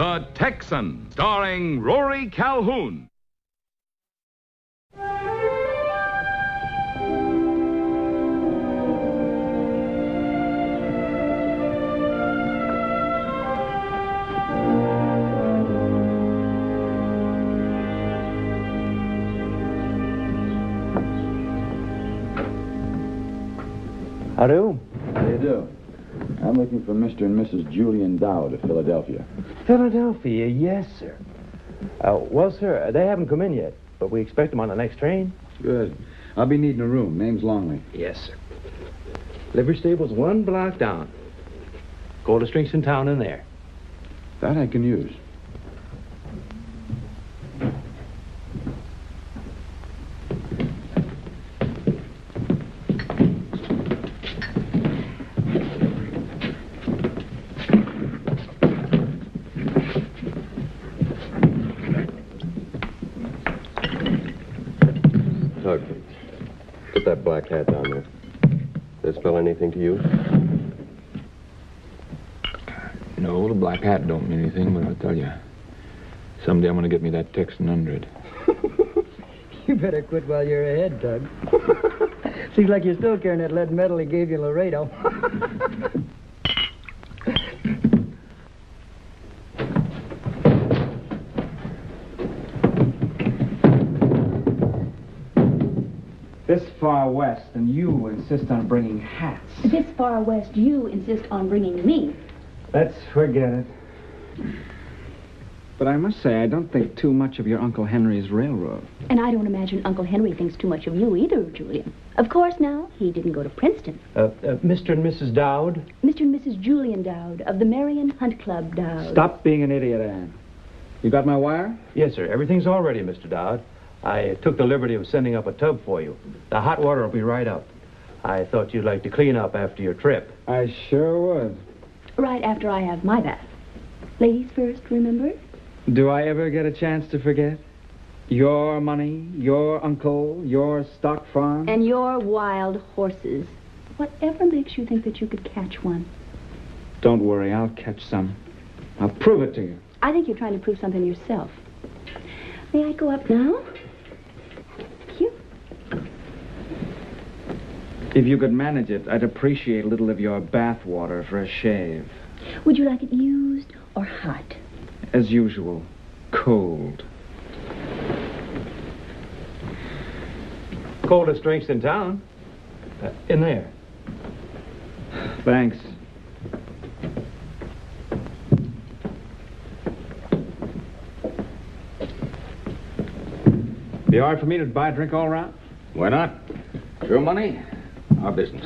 The Texan, starring Rory Calhoun. How do? How do you do? I'm looking for Mr. and Mrs. Julian Dowd of Philadelphia. Philadelphia, yes, sir. Well, sir, they haven't come in yet, but we expect them on the next train. Good. I'll be needing a room. Name's Longley. Yes, sir. Livery stable's 1 block down. Coldest drinks in town in there. That I can use. Tug, put that black hat down there. Does it spell anything to you? No, the black hat don't mean anything, but I'll tell you. Someday I'm going to get me that Texan 100. You better quit while you're ahead, Tug. Seems like you're still carrying that lead medal he gave you in Laredo. This far west, and you insist on bringing hats. This far west, you insist on bringing me. Let's forget it. But I must say, I don't think too much of your Uncle Henry's railroad. And I don't imagine Uncle Henry thinks too much of you either, Julian. Of course, now, he didn't go to Princeton. Mr. and Mrs. Dowd? Mr. and Mrs. Julian Dowd of the Marion Hunt Club, Dowd. Stop being an idiot, Anne. You got my wire? Yes, sir. Everything's all ready, Mr. Dowd. I took the liberty of sending up a tub for you. The hot water will be right up. I thought you'd like to clean up after your trip. I sure would. Right after I have my bath. Ladies first, remember? Do I ever get a chance to forget? Your money, your uncle, your stock farm. And your wild horses. Whatever makes you think that you could catch one? Don't worry, I'll catch some. I'll prove it to you. I think you're trying to prove something yourself. May I go up now? Thank you. If you could manage it, I'd appreciate a little of your bath water for a shave. Would you like it used or hot? As usual, cold. Coldest drinks in town. In there. Thanks. Be all right for me to buy a drink all around? Why not? Your money, our business.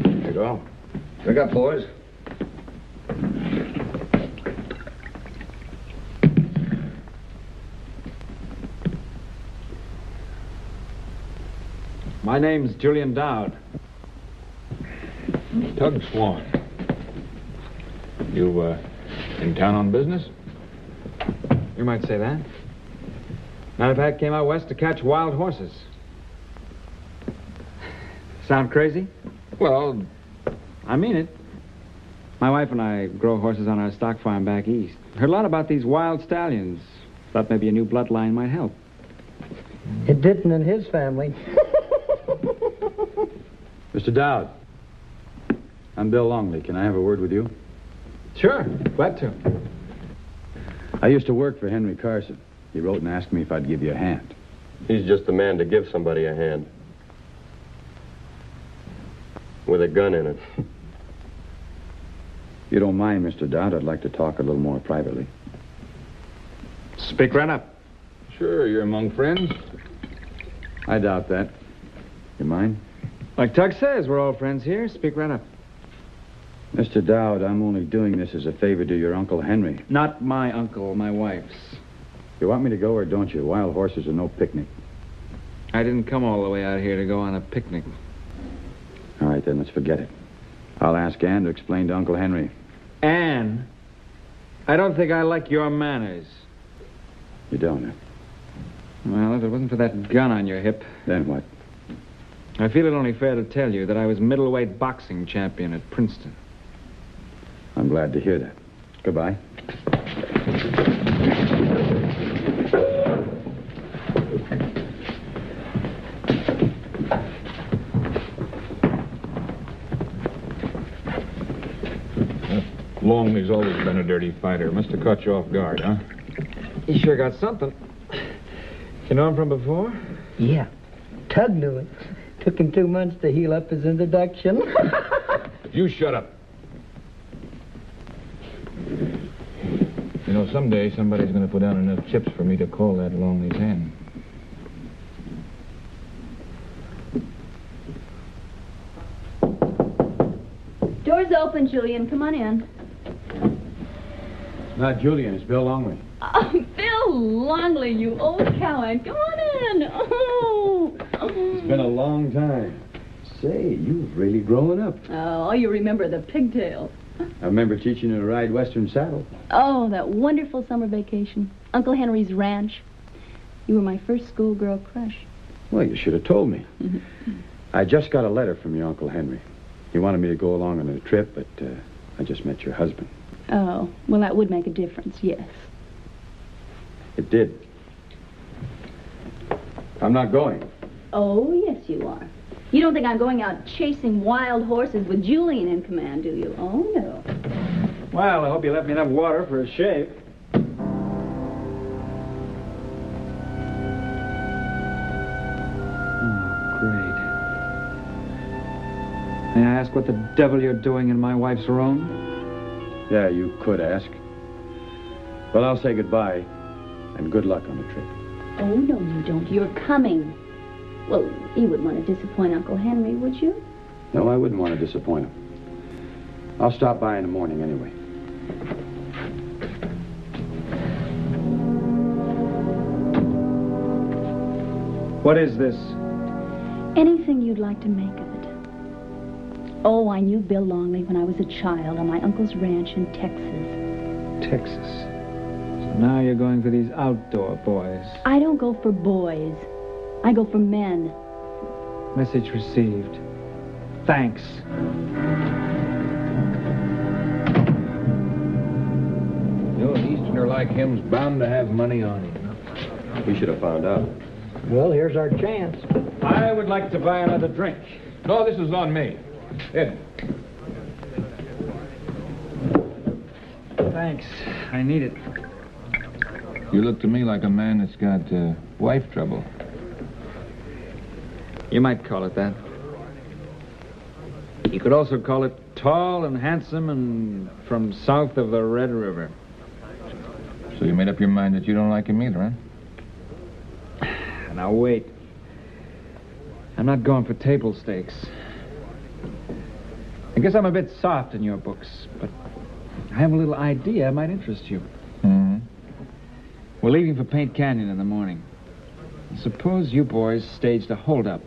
There you go. Drink up, boys. My name's Julian Dowd. Tug Swan. You, in town on business? You might say that. Matter of fact, came out west to catch wild horses. Sound crazy? Well, I mean it. My wife and I grow horses on our stock farm back east. Heard a lot about these wild stallions. Thought maybe a new bloodline might help. It didn't in his family. Mr. Dowd, I'm Bill Longley. Can I have a word with you? Sure, glad to. I used to work for Henry Carson. He wrote and asked me if I'd give you a hand. He's just the man to give somebody a hand. With a gun in it. If you don't mind, Mr. Dowd, I'd like to talk a little more privately. Speak right up. sure, you're among friends. I doubt that. You mind? Like Tug says, we're all friends here. Speak right up. Mr. Dowd, I'm only doing this as a favor to your Uncle Henry. Not my uncle, my wife's. You want me to go or don't you? Wild horses are no picnic. I didn't come all the way out here to go on a picnic. All right, then, let's forget it. I'll ask Ann to explain to Uncle Henry. Anne, I don't think I like your manners. You don't, huh? Well, if it wasn't for that gun on your hip... Then what? I feel it only fair to tell you that I was middleweight boxing champion at Princeton. I'm glad to hear that. Goodbye. Longley's always been a dirty fighter. Must have caught you off guard, huh? He sure got something. You know him from before? Yeah. Tug knew it. Took him 2 months to heal up his introduction. You shut up. You know, someday somebody's going to put down enough chips for me to call that Longley's hand. Door's open, Julian. Come on in. It's not Julian, it's Bill Longley. Oh, Bill Longley, you old coward. Come on in. Oh. It's been a long time. Say, you've really grown up. Oh, you remember the pigtails. I remember teaching you to ride Western saddle. Oh, that wonderful summer vacation. Uncle Henry's ranch. You were my first schoolgirl crush. Well, you should have told me. I just got a letter from your Uncle Henry. He wanted me to go along on a trip, but I just met your husband. Oh, well, that would make a difference, yes. It did. I'm not going. Oh, yes, you are. You don't think I'm going out chasing wild horses with Julian in command, do you? Oh, no. Well, I hope you left me enough water for a shave. Oh, great. May I ask what the devil you're doing in my wife's room? Yeah, you could ask. Well, I'll say goodbye, and good luck on the trip. Oh, no, you don't. You're coming. Well, you wouldn't want to disappoint Uncle Henry, would you? No, I wouldn't want to disappoint him. I'll stop by in the morning anyway. What is this? Anything you'd like to make of it. Oh, I knew Bill Longley when I was a child on my uncle's ranch in Texas. Texas. So now you're going for these outdoor boys. I don't go for boys. I go for men. Message received. Thanks. You know, an Easterner like him's bound to have money on him. We should have found out. Well, here's our chance. I would like to buy another drink. No, this is on me. Ed. Thanks. I need it. You look to me like a man that's got wife trouble. You might call it that. You could also call it tall and handsome and from south of the Red River. So you made up your mind that you don't like him either, huh? Now, wait. I'm not going for table stakes. I guess I'm a bit soft in your books, but I have a little idea that might interest you. Mm-hmm. We're leaving for Paint Canyon in the morning. Suppose you boys staged a holdup.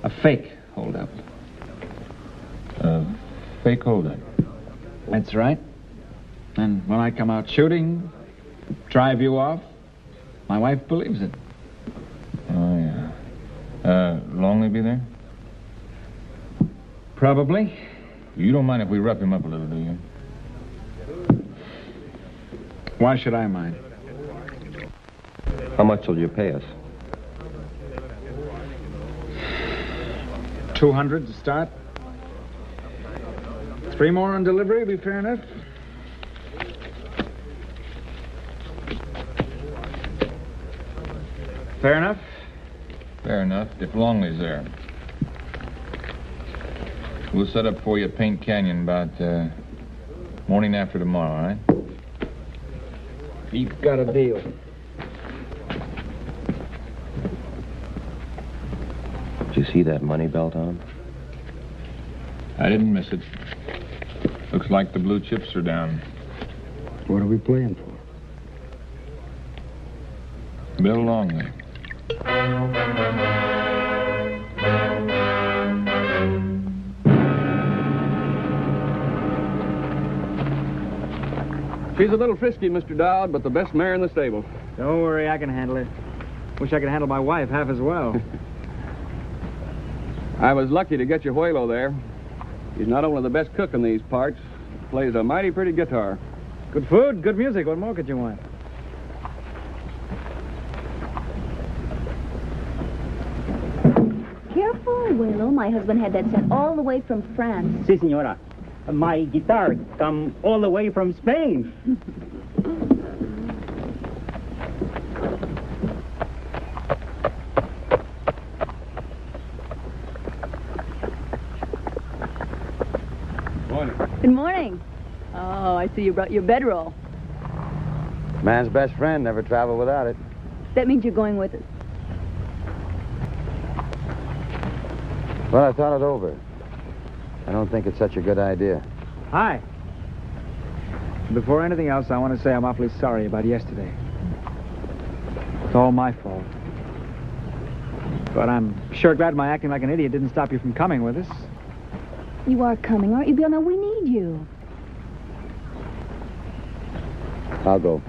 A fake holdup. Fake holdup? That's right. And when I come out shooting, drive you off, my wife believes it. Oh, yeah. Longley be there? Probably. You don't mind if we rough him up a little, do you? Why should I mind? How much will you pay us? $200 to start. 3 more on delivery, be fair enough. Fair enough? Fair enough, if Longley's there. We'll set up for you at Paint Canyon about morning after tomorrow, all right? You've got a deal. Did you see that money belt on? I didn't miss it. Looks like the blue chips are down. What are we playing for? Bill Longley. She's a little frisky, Mr. Dowd, but the best mare in the stable. Don't worry, I can handle her. Wish I could handle my wife half as well. I was lucky to get your Huelo there. He's not only the best cook in these parts, plays a mighty pretty guitar. Good food, good music. What more could you want? Careful, Willow. My husband had that sent all the way from France. Si, señora. My guitar come all the way from Spain. Morning. Good morning. Oh, I see you brought your bedroll. Man's best friend never traveled without it. That means you're going with us. Well, I thought it over. I don't think it's such a good idea. Hi. Before anything else, I want to say I'm awfully sorry about yesterday. It's all my fault. But I'm sure glad my acting like an idiot didn't stop you from coming with us. You are coming, aren't you, Bill? Now, we need you. I'll go.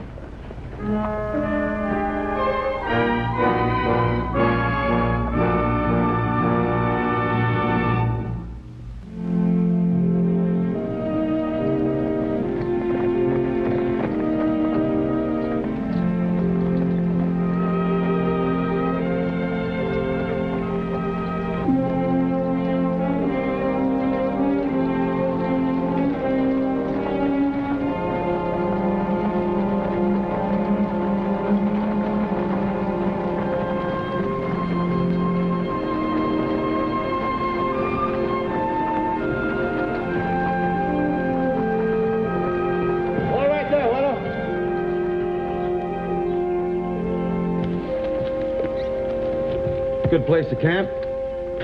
Good place to camp.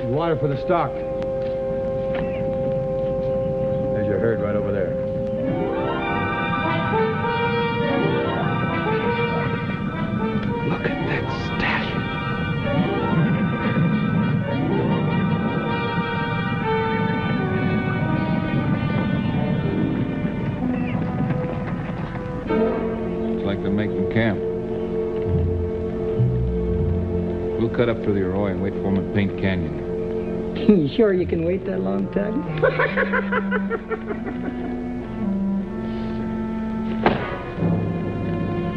Water for the stock. There's your herd right over there. Look at that stallion. Looks like they're making camp. We'll cut up to the Arroyo and wait for them at Paint Canyon. You sure you can wait that long, Tug?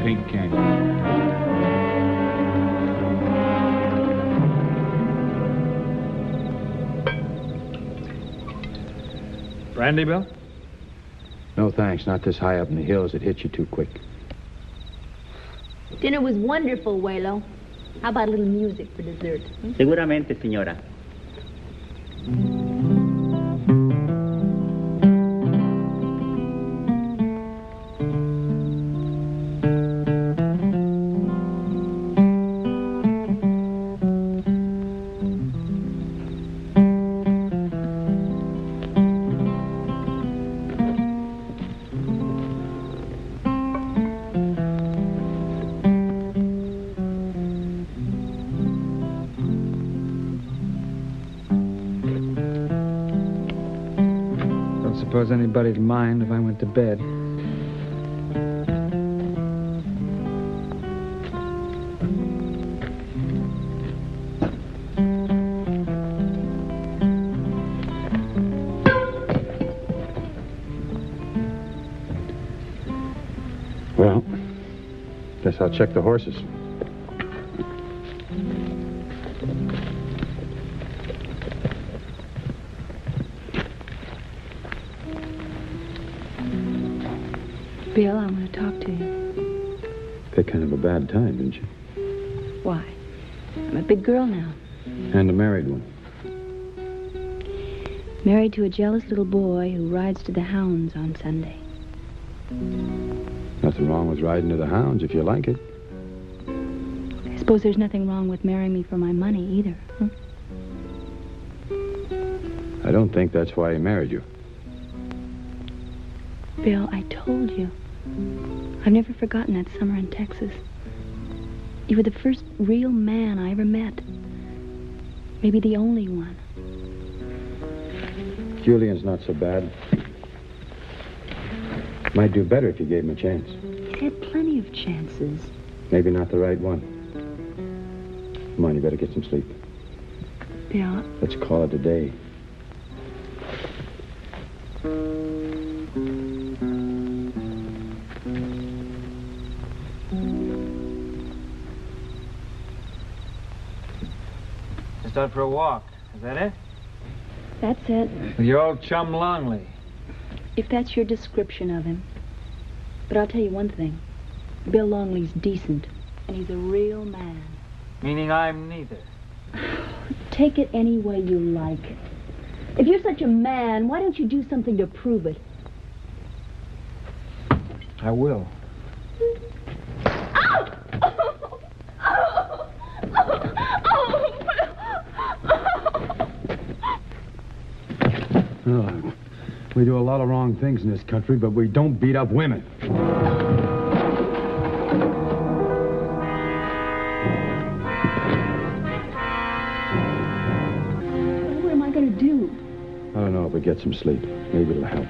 Paint Canyon. Brandy, Bill? No, thanks. Not this high up in the hills. It hits you too quick. Dinner was wonderful, Waylo. How about a little music for dessert? Seguramente, señora. Suppose anybody'd mind if I went to bed. Well, guess I'll check the horses. Bill, I want to talk to you. Picked kind of a bad time, didn't you? Why? I'm a big girl now. And a married one. Married to a jealous little boy who rides to the hounds on Sunday. Nothing wrong with riding to the hounds if you like it. I suppose there's nothing wrong with marrying me for my money either, huh? I don't think that's why he married you. Bill, I told you. I've never forgotten that summer in Texas. You were the first real man I ever met. Maybe the only one. Julian's not so bad. Might do better if you gave him a chance. He's had plenty of chances. Maybe not the right one. Come on, you better get some sleep. Bill. Let's call it a day. out for a walk. Is that it? That's it. With your old chum Longley. If that's your description of him. But I'll tell you one thing. Bill Longley's decent, and he's a real man. Meaning I'm neither. Take it any way you like. If you're such a man, why don't you do something to prove it? I will. Oh, we do a lot of wrong things in this country, but we don't beat up women. What am I going to do? I don't know, but get some sleep. Maybe it'll help.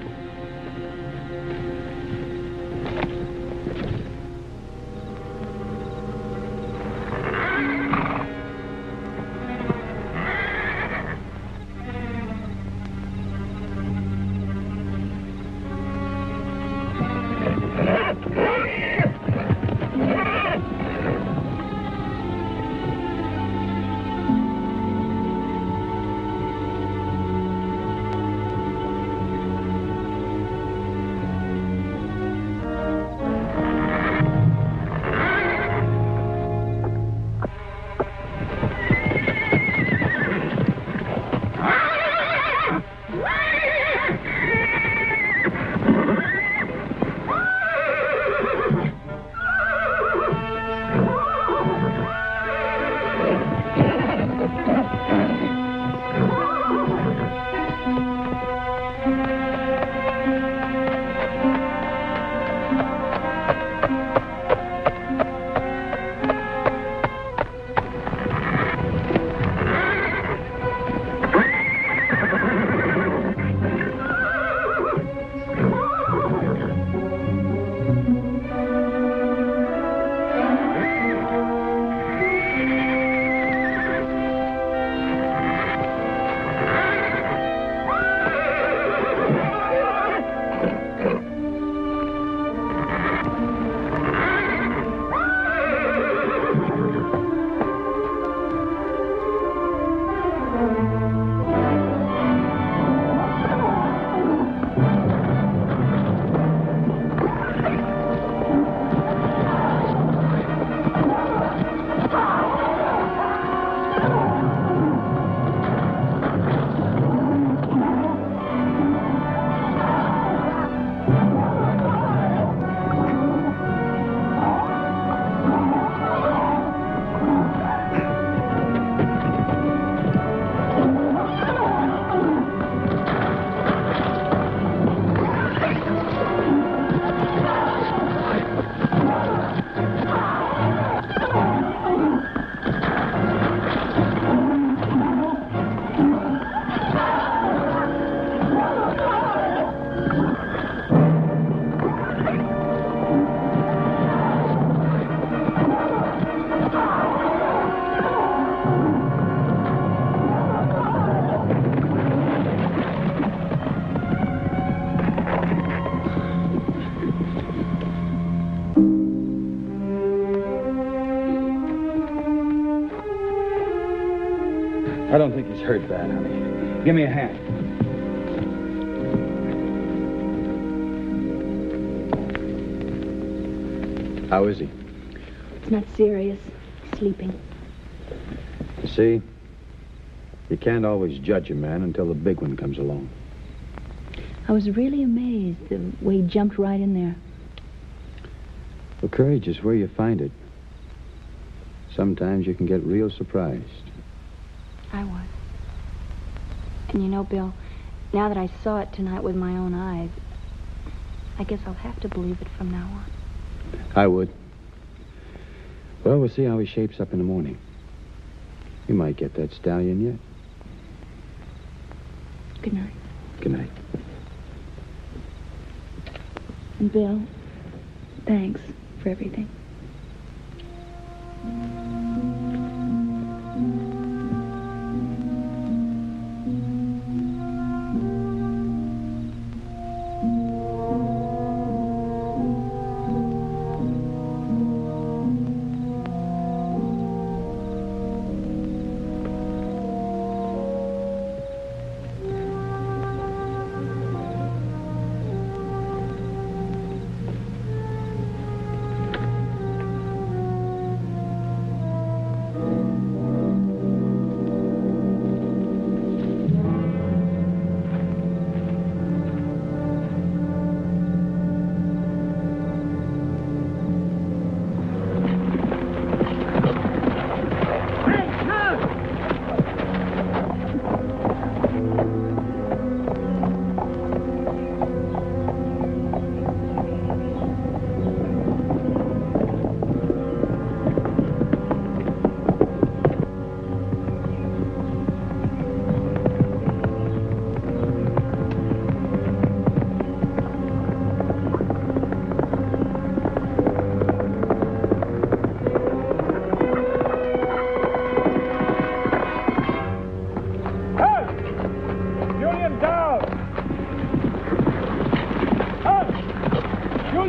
I don't think he's hurt bad, honey. Give me a hand. How is he? It's not serious. Sleeping. You see, you can't always judge a man until the big one comes along. I was really amazed the way he jumped right in there. Well, courage is where you find it. Sometimes you can get real surprised. I was. And you know, Bill, now that I saw it tonight with my own eyes, I guess I'll have to believe it from now on. I would. Well, we'll see how he shapes up in the morning. You might get that stallion yet. Good night. Good night. And Bill, thanks for everything.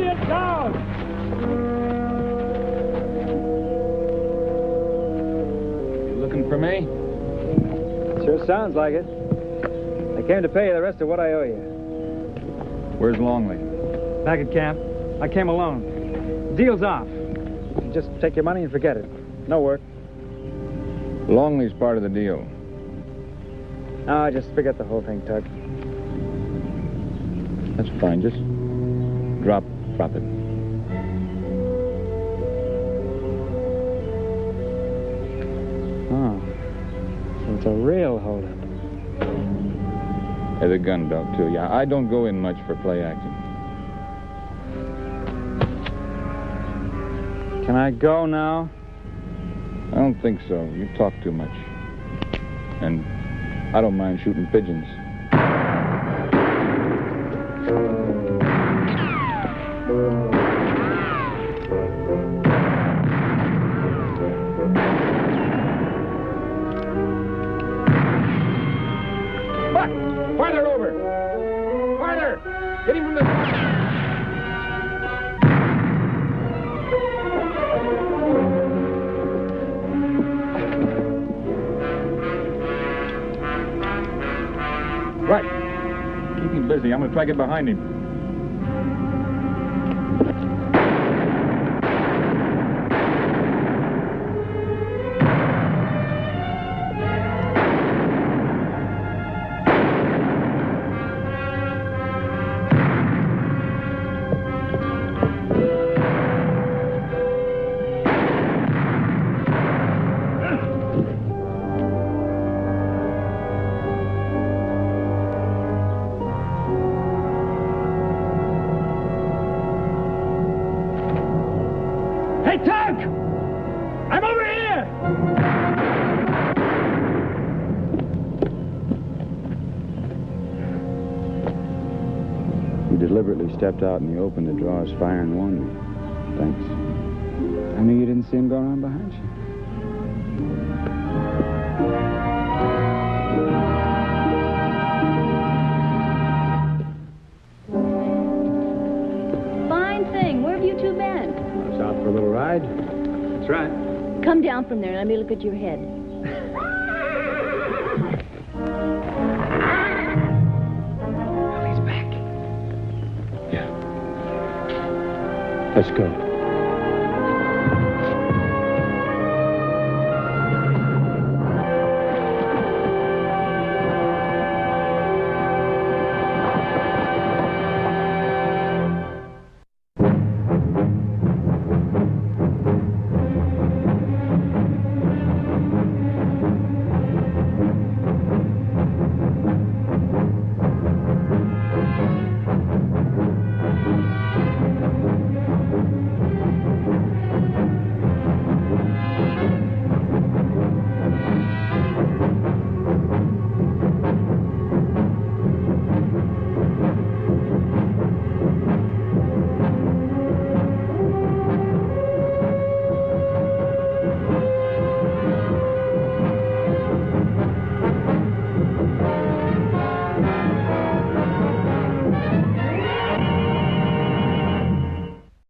it down! You looking for me? Sure sounds like it. I came to pay you the rest of what I owe you. Where's Longley? Back at camp. I came alone. Deal's off. You just take your money and forget it. No work. Longley's part of the deal. No, just forget the whole thing, Tug. That's fine. Just drop it. Oh. So it's a real holdup. There's a gun belt, too. Yeah, I don't go in much for play acting. Can I go now? I don't think so. You talk too much. And I don't mind shooting pigeons. Farther over! Farther! Get him from the front! Right. Keep him busy. I'm going to try to get behind him. Hey, Tug! I'm over here! He deliberately stepped out in the open to draw his fire and warn me. Thanks. I knew you didn't see him go around behind you. Fine thing. Where have you two been? I was out for a little ride. That's right. Come down from there and let me look at your head. Let's go.